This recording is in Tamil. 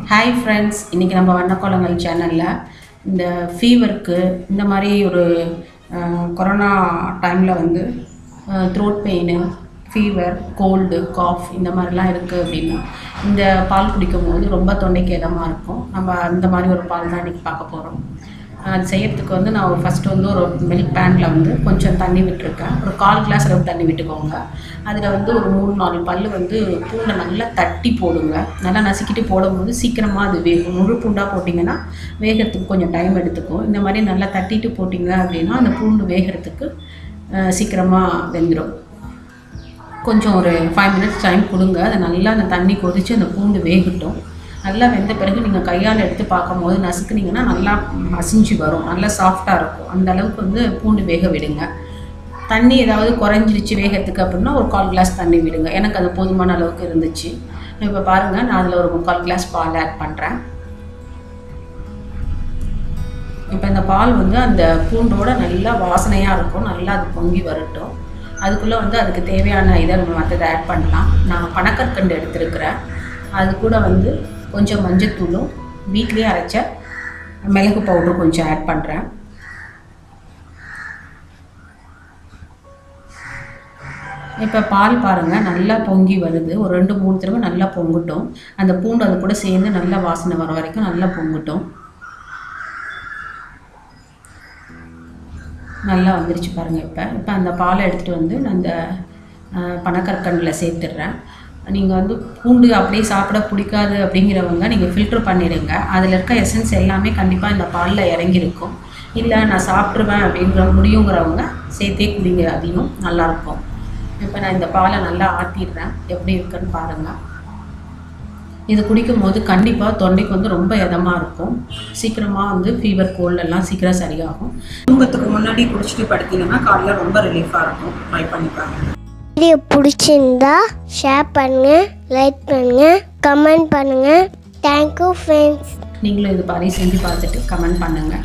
ஹாய் ஃப்ரெண்ட்ஸ், இன்றைக்கி நம்ம வண்ணக்கோலங்கள் சேனலில் இந்த ஃபீவருக்கு இந்த மாதிரி ஒரு கொரோனா டைமில் வந்து throat pain, fever, cold, cough இந்த மாதிரிலாம் இருக்குது அப்படின்னா இந்த பால் குடிக்கும்போது ரொம்ப தொண்டைக்கு இதமாக இருக்கும். நம்ம அந்த மாதிரி ஒரு பால் தான் இன்றைக்கி பார்க்க போகிறோம். அது செய்யறதுக்கு வந்து நான் ஃபஸ்ட்டு வந்து ஒரு மில்க் பேனில் வந்து கொஞ்சம் தண்ணி விட்டுருக்கேன். ஒரு 1/4 கிளாஸ் அளவு தண்ணி விட்டுக்கோங்க. அதில் வந்து ஒரு 3-4 பல் வந்து பூண்டை நல்லா தட்டி போடுங்க. நல்லா நசுக்கிட்டு போடும்போது சீக்கிரமாக அது வேகும். முழு பூண்டாக போட்டிங்கன்னா வேகிறதுக்கு கொஞ்சம் டைம் எடுத்துக்கும். இந்த மாதிரி நல்லா தட்டிட்டு போட்டிங்க அப்படின்னா அந்த பூண்டு வேகிறதுக்கு சீக்கிரமாக வெந்துடும். கொஞ்சம் ஒரு 5 மினிட்ஸ் டைம் கொடுங்க. அதை நல்லா அந்த தண்ணி கொதித்து அந்த பூண்டு வேகட்டும். நல்லா வெந்த பிறகு நீங்கள் கையால் எடுத்து பார்க்கும்போது நசுக்குனிங்கன்னா நல்லா மசிஞ்சு வரும், நல்லா சாஃப்டாக இருக்கும். அந்த அளவுக்கு வந்து பூண்டு வேக விடுங்க. தண்ணி ஏதாவது குறைஞ்சிருச்சு வேகிறதுக்கு அப்படின்னா ஒரு 1/4 கிளாஸ் தண்ணி விடுங்க. எனக்கு அது போதுமான அளவுக்கு இருந்துச்சு. இப்போ பாருங்கள், நான் அதில் ஒரு 3/4 கிளாஸ் பால் ஆட் பண்ணுறேன். இப்போ இந்த பால் வந்து அந்த பூண்டோட நல்லா வாசனையாக இருக்கும். நல்லா அது பொங்கி வரட்டும். அதுக்குள்ளே வந்து அதுக்கு தேவையான இதை நம்ம மற்றதை ஆட் பண்ணலாம். நான் பனக்கற்கண்டு எடுத்துருக்கிறேன். அது கூட வந்து கொஞ்சம் மஞ்சத்தூளும் வீட்லேயே அரைச்ச மிளகு பவுடரும் கொஞ்சம் ஆட் பண்ணுறேன். இப்போ பால் பாருங்கள் நல்லா பொங்கி வருது. ஒரு 2-3 தடவை நல்லா பொங்கட்டும். அந்த பூண்டு அது கூட சேர்ந்து நல்லா வாசனை வர வரைக்கும் நல்லா பொங்கட்டும். நல்லா வந்துருச்சு பாருங்கள். இப்போ அந்த பாலை எடுத்துகிட்டு வந்து நான் அந்த பனக்கற்கண்டில் சேர்த்துடுறேன். நீங்கள் வந்து பூண்டு அப்படியே சாப்பிட பிடிக்காது அப்படிங்கிறவங்க நீங்கள் ஃபில்ட்ரு பண்ணிடுங்க. அதில் இருக்க எசன்ஸ் எல்லாமே கண்டிப்பாக இந்த பாலில் இறங்கியிருக்கும். இல்லை நான் சாப்பிட்ருவேன் அப்படிங்கிற முடியுங்கிறவங்க சேர்த்தே குடிங்க, அதையும் நல்லாயிருக்கும். இப்போ நான் இந்த பாலை நல்லா ஆற்றிடுறேன். எப்படி இருக்குன்னு பாருங்கள். இது குடிக்கும் போது கண்டிப்பாக தொண்டைக்கு வந்து ரொம்ப இதமாக இருக்கும். சீக்கிரமாக வந்து ஃபீவர், கோல்டெல்லாம் சீக்கிரம் சரியாகும். தூங்கத்துக்கு முன்னாடி குடிச்சிட்டு படுத்திங்கன்னா காலையில் ரொம்ப ரிலீஃபாக இருக்கும். ட்ரை பண்ணி பாருங்கள். வீடியோ பிடிச்சிருந்தா ஷேர் பண்ணுங்க, லைக் பண்ணுங்க, கமெண்ட் பண்ணுங்க. Thank you friends. நீங்களும் இது மாதிரி செஞ்சு பார்த்துட்டு கமெண்ட் பண்ணுங்கள்.